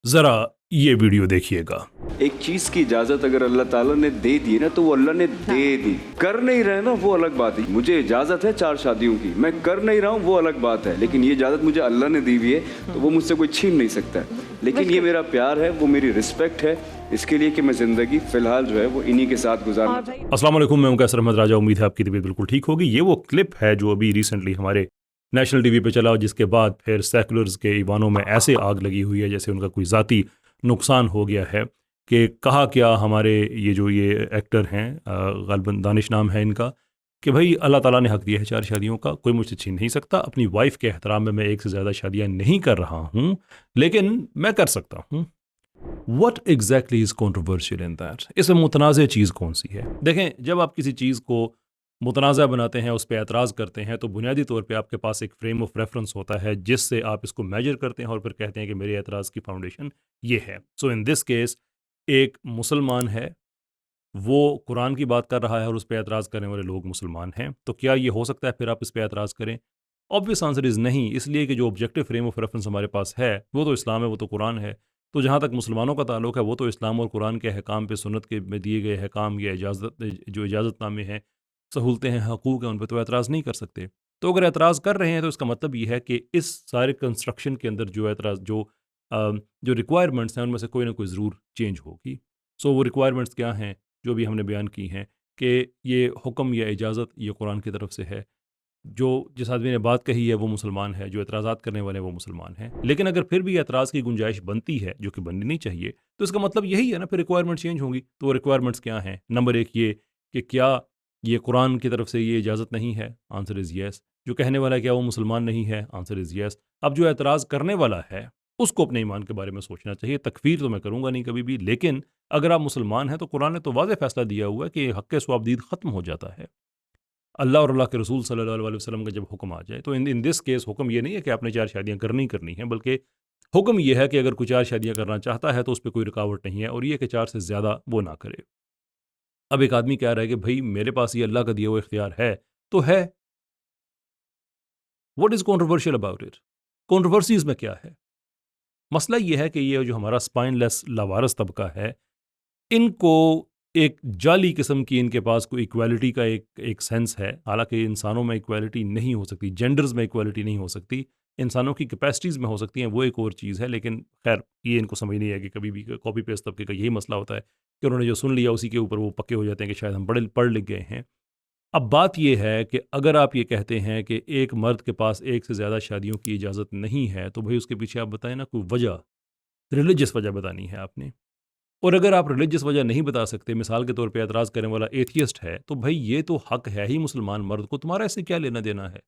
ज़रा ये वीडियो देखिएगा। एक चीज की इजाजत अगर अल्लाह ताला ने दे दी ना तो वो अल्लाह ने दे दी। कर नहीं रहे ना वो अलग बात है। मुझे इजाजत है 4 शादियों की, मैं कर नहीं रहा हूँ वो अलग बात है, लेकिन ये इजाजत मुझे अल्लाह ने दी हुई है तो वो मुझसे कोई छीन नहीं सकता है। लेकिन ये मेरा प्यार है, वो मेरी रिस्पेक्ट है इसके लिए कि मैं जिंदगी फिलहाल जो है वो इन्हीं के साथ गुजारना चाहता हूं। अस्सलाम वालेकुम, मैं हूं कैसर अहमद राजा। उम्मीद है आपकी तबीयत बिल्कुल ठीक होगी। ये वो क्लिप है जो अभी रिसेंटली हमारे नेशनल टीवी पे चला और जिसके बाद फिर सेकुलर्स के ईवानों में ऐसे आग लगी हुई है जैसे उनका कोई ज़ाती नुकसान हो गया है। कि कहा क्या हमारे ये एक्टर हैं, गालिबन दानिश नाम है इनका, कि भाई अल्लाह ताला ने हक़ दिया है 4 शादियों का, कोई मुझसे छीन नहीं सकता। अपनी वाइफ के एहतराम में मैं 1 से ज़्यादा शादियाँ नहीं कर रहा हूँ, लेकिन मैं कर सकता हूँ। What exactly is controversial in that? इसमें मुतनाज़ चीज़ कौन सी है? देखें, जब आप किसी चीज़ को मुतनाज़ बनाते हैं, उस पर एतराज़ करते हैं, तो बुनियादी तौर पे आपके पास एक फ्रेम ऑफ रेफरेंस होता है जिससे आप इसको मेजर करते हैं और फिर कहते हैं कि मेरे एतराज़ की फाउंडेशन ये है। सो इन दिस केस एक मुसलमान है, वो कुरान की बात कर रहा है और उस पर एतराज़ करने वाले लोग मुसलमान हैं, तो क्या ये हो सकता है फिर आप इस पर एतराज़ करें? ऑब्वियस आंसर इज़ नहीं, इसलिए कि जो ऑब्जेक्टिव फ्रेम ऑफ रेफरेंस हमारे पास है वो तो इस्लाम है, वो तो कुरान है। तो जहाँ तक मुसलमानों का ताल्लुक है वो तो इस्लाम और कुरान के अहकाम पे, सुन्नत के में दिए गए अहकाम या जो इजाज़तनामे हैं, सहूलतें हैं, हकूक़ हैं, उन पे तो एतराज़ नहीं कर सकते। तो अगर एतराज़ कर रहे हैं तो इसका मतलब ये है कि इस सारे कंस्ट्रक्शन के अंदर जो एतराज़ जो रिक्वायरमेंट्स हैं उनमें से कोई ना कोई ज़रूर चेंज होगी। सो वो रिक्वायरमेंट्स क्या हैं जो भी हमने बयान की हैं कि ये हुक्म या इजाज़त ये कुरान की तरफ से है। जो जिस आदमी ने बात कही है वो मुसलमान है, जो एतराज़ात करने वाले हैं वो मुसलमान हैं। लेकिन अगर फिर भी एतराज़ की गुंजाइश बनती है, जो कि बननी नहीं चाहिए, तो इसका मतलब यही है ना, फिर रिक्वायरमेंट चेंज होंगी। तो वो रिक्वायरमेंट्स क्या हैं? नंबर 1 ये कि क्या ये कुरान की तरफ से ये इजाज़त नहीं है? Answer is yes. जो कहने वाला है क्या वो मुसलमान नहीं है? Answer is yes. अब जो एतराज़ करने वाला है उसको अपने ईमान के बारे में सोचना चाहिए। तकफ़ीर तो मैं करूँगा नहीं कभी भी, लेकिन अगर आप मुसलमान हैं तो कुरान ने तो वाज़ेह फ़ैसला दिया हुआ है कि हक़ स्वाबदीद ख़त्म हो जाता है। अल्लाह और अल्लाह के रसूल सल्लल्लाहु अलैहि वसल्लम का जब हुक्म आ जाए, तो इन दिस केस हुक्म ये नहीं है कि आपने 4 शादियाँ करनी ही करनी हैं, बल्कि हुक्म ये है कि अगर कोई 4 शादियाँ करना चाहता है तो उस पे कोई रुकावट नहीं है, और ये कि 4 से ज़्यादा वो ना करे। अब एक आदमी कह रहा है कि भई मेरे पास ये अल्लाह का दिया हुआ इख्तियार है, तो है। What is controversial about it? Controversy इसमें क्या है? मसला ये है कि ये जो हमारा स्पाइनलेस लावारिस तबका है, इनको एक जाली किस्म की इनके पास कोई इक्वालिटी का एक सेंस है। हालांकि इंसानों में इक्वालिटी नहीं हो सकती, जेंडर्स में इक्वालिटी नहीं हो सकती, इंसानों की कैपेसिटीज़ में हो सकती हैं, वो एक और चीज़ है। लेकिन खैर ये इनको समझ नहीं है कि कभी भी कॉपी पेस्ट तबके का यही मसला होता है कि उन्होंने जो सुन लिया उसी के ऊपर वो पक्के हो जाते हैं कि शायद हम पढ़ लिख गए हैं। अब बात ये है कि अगर आप ये कहते हैं कि एक मर्द के पास 1 से ज़्यादा शादियों की इजाज़त नहीं है, तो भाई उसके पीछे आप बताएं ना कोई वजह, रिलीजियस वजह बतानी है आपने। और अगर आप रिलीजियस वजह नहीं बता सकते, मिसाल के तौर पे एतराज़ करने वाला एथियस्ट है, तो भाई ये तो हक है ही मुसलमान मर्द को, तुम्हारा इससे क्या लेना देना है?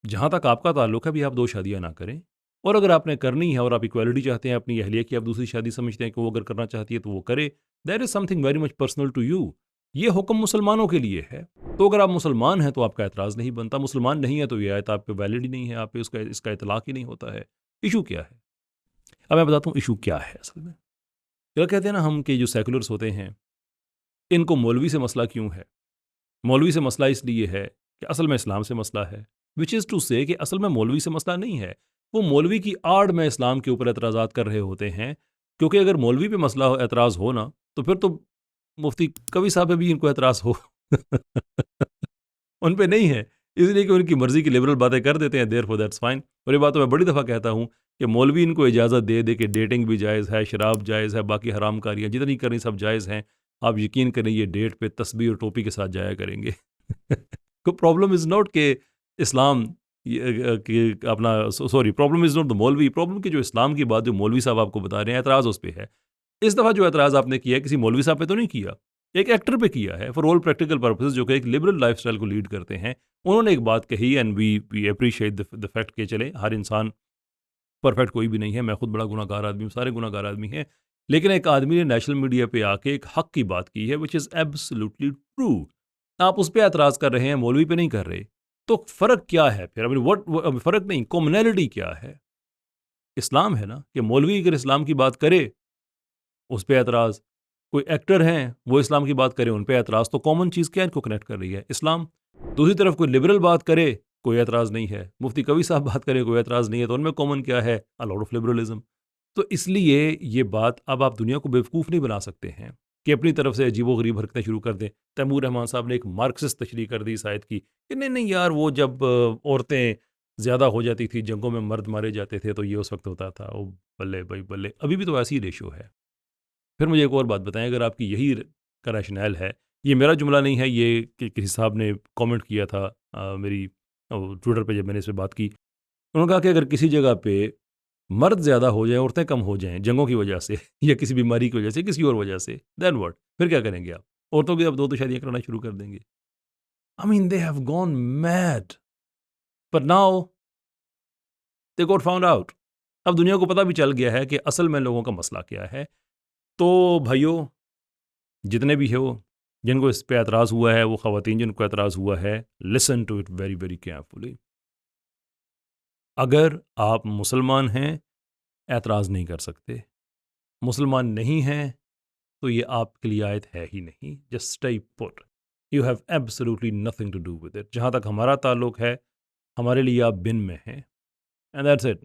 जहाँ तक आपका ताल्लुक है, भी आप 2 शादियाँ ना करें। और अगर आपने करनी है और आप इक्वालिटी चाहते हैं, अपनी अहलिया की आप दूसरी शादी समझते हैं कि वो अगर करना चाहती है तो वो करे, that is something very much personal to you. ये हुक्म मुसलमानों के लिए है। तो अगर आप मुसलमान हैं तो आपका एतराज़ नहीं बनता, मुसलमान नहीं है तो ये आयत आप पे वैलिड ही नहीं है, आप पे इसका इतलाक़ ही नहीं होता है। इश्यू क्या है? अब मैं बताता हूँ इश्यू क्या है असल में। क्या कहते हैं ना हम कि जो सेकुलर्स होते हैं, इनको मौलवी से मसला क्यों है? मौलवी से मसला इसलिए है कि असल में इस्लाम से मसला है, विच इज़ टू से कि असल में मौलवी से मसला नहीं है। वो मौलवी की आड़ में इस्लाम के ऊपर एतराज़ात कर रहे होते हैं, क्योंकि अगर मौलवी पे मसला एतराज़ हो ना, तो फिर तो मुफ्ती कवी साहब पे भी इनको एतराज़ हो। उन पे नहीं है, इसलिए कि उनकी मर्ज़ी की लिबरल बातें कर देते हैं, देयरफॉर दैट्स फाइन। और ये बात तो मैं बड़ी दफ़ा कहता हूँ कि मौलवी इनको इजाज़त दे दे कि डेटिंग भी जायज़ है, शराब जायज़ है, बाकी हराम कारियाँ जितनी करनी सब जायज़ हैं। आप यकीन करें ये डेट पे तस्बीह और टोपी के साथ जाया करेंगे। तो प्रॉब्लम इज़ नॉट कि इस्लाम कि अपना sorry, problem is not the मौलवी, प्रॉब्लम कि जो इस्लाम की बात जो मौलवी साहब आपको बता रहे हैं, एतराज़ उस पे है। इस दफ़ा जो एतराज़ आपने किया है किसी मौलवी साहब पे तो नहीं किया, एक एक्टर पे किया है फॉर ऑल प्रैक्टिकल पर्पसेस, जो कि एक लिबरल लाइफस्टाइल को लीड करते हैं। उन्होंने एक बात कही and we appreciate the fact कि चले हर इंसान परफेक्ट कोई भी नहीं है, मैं खुद बड़ा गुनाहगार आदमी हूँ, सारे गुनाहगार आदमी हैं। लेकिन एक आदमी ने नेशनल मीडिया पे आके एक हक की बात की है विच इज़ एब्सोल्युटली ट्रू। आप उस पे एतराज़ कर रहे हैं, मौलवी पे नहीं कर रहे। तो फ़र्क क्या है फिर? फ़र्क नहीं, कॉमनैलिटी क्या है? इस्लाम है ना, कि मौलवी अगर इस्लाम की बात करे उस पे एतराज़, कोई एक्टर हैं वो इस्लाम की बात करे उन पे एतराज़, तो कॉमन चीज़ क्या इनको कनेक्ट कर रही है? इस्लाम। दूसरी तरफ कोई लिबरल बात करे, कोई एतराज़ नहीं है। मुफ्ती कवी साहब बात करें, कोई एतराज़ नहीं है, तो उनमें कॉमन क्या है? A lot of liberalism. تو اس لیے یہ بات اب آپ دنیا کو بیوقوف نہیں بنا سکتے ہیں کہ اپنی طرف سے عجیب و غریب حرکتیں شروع کر دیں. تیمور رحمان صاحب نے ایک مارکسسٹ تشریح کر دی اس آیت کی کہ نہیں نہیں یار وہ جب عورتیں زیادہ ہو جاتی تھی جنگوں میں مرد مارے جاتے تھے تو یہ اس وقت ہوتا تھا. او بلے بھائی بلے, ابھی بھی تو ایسی ہی ریشو ہے. پھر مجھے ایک اور بات بتائیں, اگر آپ کی یہی کا ریشنل ہے, یہ میرا جملہ نہیں ہے, یہ کہ کسی صاحب نے کامنٹ کیا تھا میری ٹویٹر پہ جب میں نے اس پہ بات کی, انہوں نے کہا کہ اگر کسی جگہ پہ مرد زیادہ ہو جائیں عورتیں کم ہو جائیں جنگوں کی وجہ سے یا کسی بیماری کی وجہ سے کسی اور وجہ سے, دین واٹ, پھر کیا کریں گے آپ؟ عورتوں کی اب دو شادیاں کرنا شروع کر دیں گے. I mean they have gone mad but now they got found out. اب دنیا کو پتہ بھی چل گیا ہے کہ اصل میں لوگوں کا مسئلہ کیا ہے. تو بھائیوں جتنے بھی ہو جن کو اس پہ اعتراض ہوا ہے, وہ خواتین جن کو اعتراض ہوا ہے, listen to it very very carefully. اگر آپ مسلمان ہیں اعتراض نہیں کر سکتے, مسلمان نہیں ہیں تو یہ آپ کے لیے آیت ہے ہی نہیں. Just stay put, you have absolutely nothing to do with it. جہاں تک ہمارا تعلق ہے ہمارے لیے آپ بن میں ہیں, اینڈ دیٹس اٹ,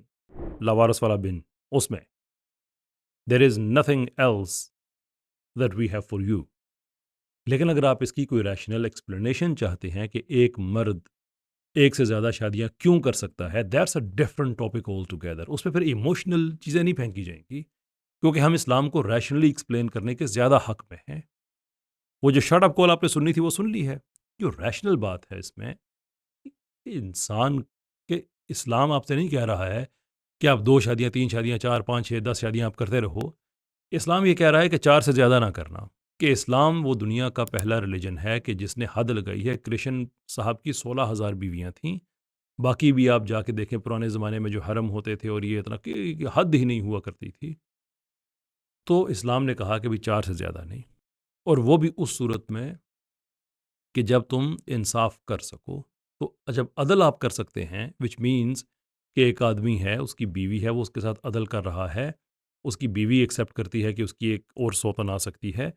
لاوارث والا بن, اس میں there is nothing else that we have for you. لیکن اگر آپ اس کی کوئی ریشنل ایکسپلینیشن چاہتے ہیں کہ ایک مرد ایک سے زیادہ شادیاں کیوں کر سکتا ہے, that's a different topic altogether. اس پہ پھر ایموشنل چیزیں نہیں پھینکی جائیں گی, کیونکہ ہم اسلام کو ریشنلی ایکسپلین کرنے کے زیادہ حق میں ہیں. وہ جو شٹ اپ کال آپ نے سننی تھی وہ سن لی ہے. جو ریشنل بات ہے اس میں, انسان کے اسلام آپ سے نہیں کہہ رہا ہے کہ آپ 2 شادیاں 3 شادیاں 4 5 6 10 شادیاں آپ کرتے رہو. اسلام یہ کہہ رہا ہے کہ 4 سے زیادہ نہ کرنا. کہ اسلام وہ دنیا کا پہلا ریلیجن ہے کہ جس نے حد لگائی ہے. کرشن صاحب کی 16,000 بیویاں تھیں, باقی بھی آپ جا کے دیکھیں پرانے زمانے میں جو حرم ہوتے تھے اور یہ اتنا کہ حد ہی نہیں ہوا کرتی تھی. تو اسلام نے کہا کہ بھی 4 سے زیادہ نہیں, اور وہ بھی اس صورت میں کہ جب تم انصاف کر سکو. تو جب عدل آپ کر سکتے ہیں, وچ مینز کہ ایک آدمی ہے, اس کی بیوی ہے, وہ اس کے ساتھ عدل کر رہا ہے, اس کی بیوی ایکسیپٹ کرتی ہے کہ اس کی ایک اور سوتن آ سکتی ہے,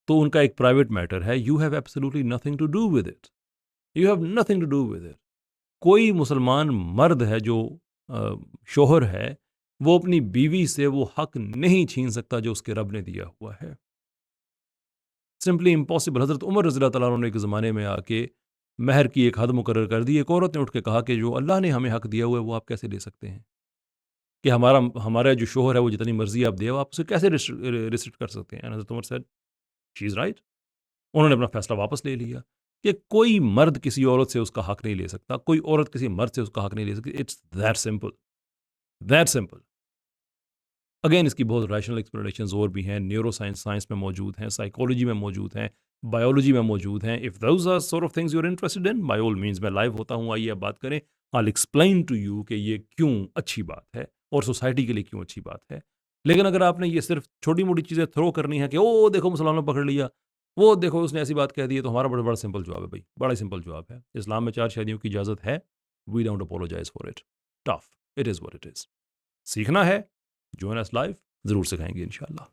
تو ان کا ایک پرائیویٹ میٹر ہے. You have absolutely nothing to do with it, you have nothing to do with it. کوئی مسلمان مرد ہے جو شوہر ہے, وہ اپنی بیوی سے وہ حق نہیں چھین سکتا جو اس کے رب نے دیا ہوا ہے. Simply impossible. حضرت عمر رضی اللہ تعالیٰ عنہ نے ایک زمانے میں آ کے مہر کی ایک حد مقرر کر دی. ایک عورت نے اٹھ کے کہا کہ جو اللہ نے ہمیں حق دیا ہوا ہے وہ آپ کیسے لے سکتے ہیں, کہ ہمارا جو شوہر ہے وہ جتنی مرضی آپ دے, آپ اسے کیسے ریسٹرکٹ کر سکتے ہیں. حضرت عمر said شی از رائٹ. انہوں نے اپنا فیصلہ واپس لے لیا کہ کوئی مرد کسی عورت سے اس کا حق نہیں لے سکتا, کوئی عورت کسی مرد سے اس کا حق نہیں لے سکتی. It's that simple, that simple. Again اس کی بہت ریشنل ایکسپلینیشنز اور بھی ہیں, نیورو سائنس میں موجود ہیں, سائیکالوجی میں موجود ہیں, بایولوجی میں موجود ہیں. If those are sort of things you are interested in, by all means میں لائیو ہوتا ہوں, آئیے اب بات کریں. آئی ایکسپلین ٹو یو کہ یہ کیوں اچھی بات ہے اور سوسائٹی کے لیے کیوں اچھی بات ہے. لیکن اگر آپ نے یہ صرف چھوٹی موٹی چیزیں تھرو کرنی ہے کہ او دیکھو مسلمانوں نے پکڑ لیا, وہ دیکھو اس نے ایسی بات کہہ دی ہے, تو ہمارا بڑا سمپل جواب ہے بھائی, بڑا سمپل جواب ہے. اسلام میں 4 شادیوں کی اجازت ہے. We don't apologise for it. Tough, it is what it is. سیکھنا ہے, جوائن اس لائیو, ضرور سکھائیں گے انشاءاللہ.